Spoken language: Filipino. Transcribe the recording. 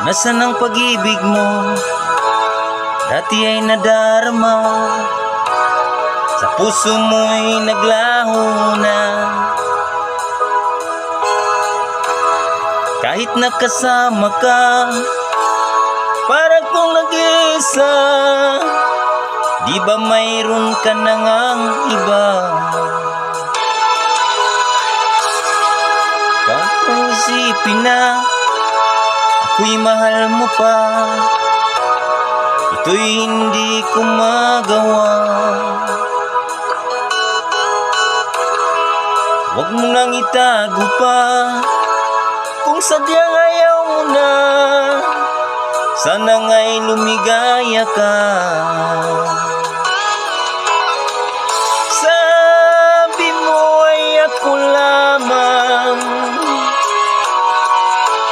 Nasaan ang pag-ibig mo? Dati ay nadarama, sa puso mo'y naglaho na. Kahit nakasama ka, parang kung nag-iisa. Di ba mayroon ka na ngang iba? Kahit kung isipin na ako'y mahal mo pa, ito'y hindi ko magawa. Huwag mo nang itago pa, kung sadyang ayaw mo na, sana nga'y lumigaya ka.